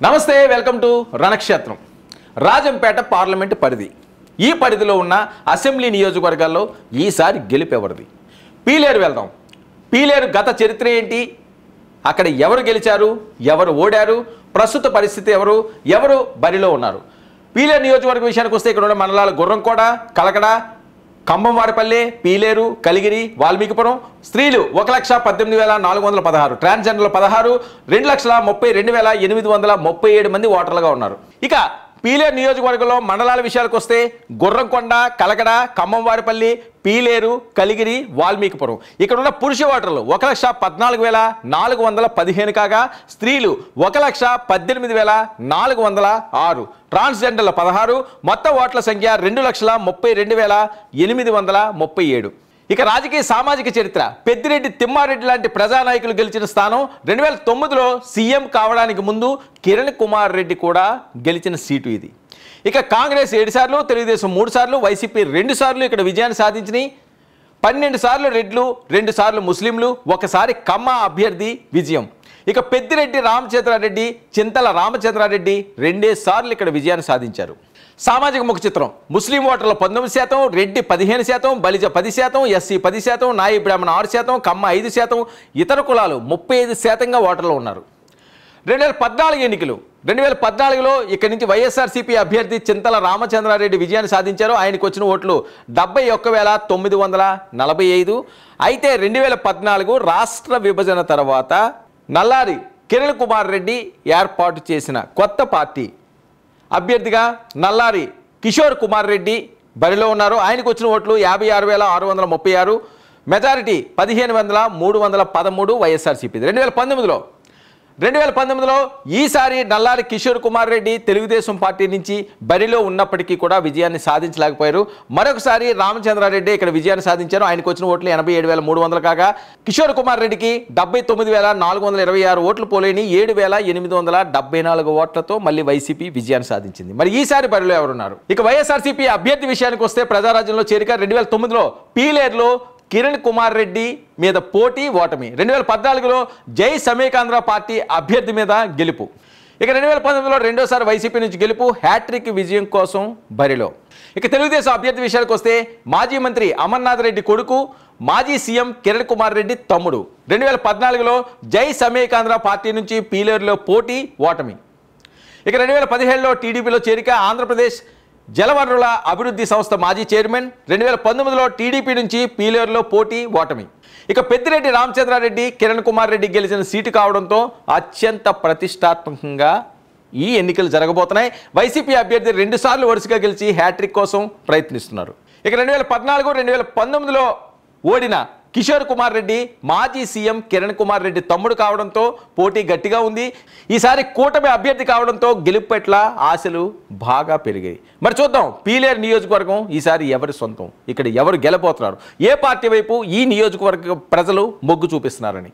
నమస్తే welcome to రణక్షేత్రం. Rajampet parliament పరిధి. ఈ పరిధిలో ఉన్న అసెంబ్లీ నియోజకవర్గాల్లో ఈసారి గెలిపెవరిది? పీలేరు వెళ్దాం. పీలేరు గత చరిత్ర ఏంటి, అక్కడ ఎవరు గెలిచారు, ఎవరు ఓడారు, ప్రస్తుత పరిస్థితి ఎవరు బరిలో ఉన్నారు? పీలేరు నియోజకవర్గం విషయానికి వస్తే ఇక్కడ ఉన్న మండలాలు గుర్రంకోట, కలకడ, కంభంవారిపల్లె, పీలేరు, కలిగిరి, వాల్మీకిపురం. స్త్రీలు 1,18,416, ట్రాన్స్జెండర్లు 16, 2,32,837 మంది ఓటర్లుగా ఉన్నారు. ఇక పీలేరు నియోజకవర్గంలో మండలాల విషయాలకు వస్తే గుర్రంకొండ, కలకడ, ఖమ్మంవారిపల్లి, పీలేరు, కలిగిరి, వాల్మీకిపురం. ఇక్కడ ఉన్న పురుష ఓటర్లు 1,14,415 కాగా స్త్రీలు 1,18,406, ట్రాన్స్జెండర్ల 16, మొత్తం ఓట్ల సంఖ్య 2,32,837. ఇక రాజకీయ సామాజిక చరిత్ర. పెద్దిరెడ్డి తిమ్మారెడ్డి లాంటి ప్రజానాయకులు గెలిచిన స్థానం 2009లో సీఎం కావడానికి ముందు కిరణ్ కుమార్ రెడ్డి కూడా గెలిచిన సీటు ఇది. ఇక కాంగ్రెస్ 7 సార్లు, తెలుగుదేశం 3 సార్లు, వైసీపీ 2 సార్లు ఇక్కడ విజయాన్ని సాధించినాయి. 12 సార్లు రెడ్లు, 2 సార్లు ముస్లింలు, ఒకసారి కమ్మ అభ్యర్థి విజయం. ఇక పెద్దిరెడ్డి రామచంద్రారెడ్డి, చింతల రామచంద్రారెడ్డి 2 సార్లు ఇక్కడ విజయాన్ని సాధించారు. సామాజిక ముఖ చిత్రం. ముస్లిం ఓటర్లు 19%, రెడ్డి 15%, బలిజ 10%, ఎస్సీ 10%, నాయి బ్రాహ్మణ 6%, కమ్మ 5%, ఇతర కులాలు 35%గా ఓటర్లు ఉన్నారు. 2014 ఎన్నికలు. 2014లో ఇక్కడి నుంచి వైఎస్ఆర్సీపీ అభ్యర్థి చింతల రామచంద్రారెడ్డి విజయాన్ని సాధించారు. ఆయనకు వచ్చిన ఓట్లు 71,945. అయితే 2014 రాష్ట్ర విభజన తర్వాత నల్లారి కిరణ్ కుమార్ రెడ్డి ఏర్పాటు చేసిన కొత్త పార్టీ అభ్యర్థిగా నల్లారి కిషోర్ కుమార్ రెడ్డి బరిలో ఉన్నారు. ఆయనకు వచ్చిన ఓట్లు 56,636, మెజారిటీ 15,313 వైఎస్ఆర్సీపీ. 2019లో ఈసారి నల్లారి కిషోర్ కుమార్ రెడ్డి తెలుగుదేశం పార్టీ నుంచి బరిలో ఉన్నప్పటికీ కూడా విజయాన్ని సాధించలేకపోయారు. మరొకసారి రామచంద్రారెడ్డి ఇక్కడ విజయాన్ని సాధించారు. ఆయనకు వచ్చిన ఓట్లు 87,300 కాగా కిషోర్ కుమార్ రెడ్డికి 79,426 ఓట్లు పోలేని 7,874 ఓట్లతో మళ్ళీ వైసీపీ విజయాన్ని సాధించింది. మరి ఈసారి బరిలో ఎవరున్నారు? ఇక వైఎస్ఆర్సీపీ అభ్యర్థి విషయానికి వస్తే ప్రజారాజ్యంలో చేరిక. 2009లో పీలేరులో కిరణ్ కుమార్ రెడ్డి మీద పోటీ, ఓటమి. 2014లో జై సమీకాంధ్ర పార్టీ అభ్యర్థి మీద గెలుపు. ఇక 2019లో రెండోసారి వైసీపీ నుంచి గెలుపు, హ్యాట్రిక్ విజయం కోసం బరిలో. ఇక తెలుగుదేశం అభ్యర్థి విషయానికి వస్తే మాజీ మంత్రి అమర్నాథ్ రెడ్డి కొడుకు, మాజీ సీఎం కిరణ్ కుమార్ రెడ్డి తమ్ముడు. 2014లో జై సమీకాంధ్ర పార్టీ నుంచి పీలేరులో పోటీ, ఓటమి. ఇక 2017లో టీడీపీలో చేరిక, ఆంధ్రప్రదేశ్ జలవనరుల అభివృద్ధి సంస్థ మాజీ చైర్మన్. 2019లో టీడీపీ నుంచి పీలేరులో పోటీ, ఓటమి. ఇక పెద్దిరెడ్డి రామచంద్రారెడ్డి, కిరణ్ కుమార్ రెడ్డి గెలిచిన సీటు కావడంతో అత్యంత ప్రతిష్టాత్మకంగా ఈ ఎన్నికలు జరగబోతున్నాయి. వైసీపీ అభ్యర్థి 2 సార్లు వరుసగా గెలిచి హ్యాట్రిక్ కోసం ప్రయత్నిస్తున్నారు. ఇక 2014, 2019లో ఓడిన కిషోర్ కుమార్ రెడ్డి మాజీ సీఎం కిరణ్ కుమార్ రెడ్డి తమ్ముడు కావడంతో పోటీ గట్టిగా ఉంది. ఈసారి కూటమి అభ్యర్థి కావడంతో గెలుపు పట్ల ఆశలు బాగా పెరిగాయి. మరి చూద్దాం పీలేరు నియోజకవర్గం ఈసారి ఎవరి సొంతం, ఇక్కడ ఎవరు గెలబోతున్నారు, ఏ పార్టీ వైపు ఈ నియోజకవర్గ ప్రజలు మొగ్గు చూపిస్తున్నారని.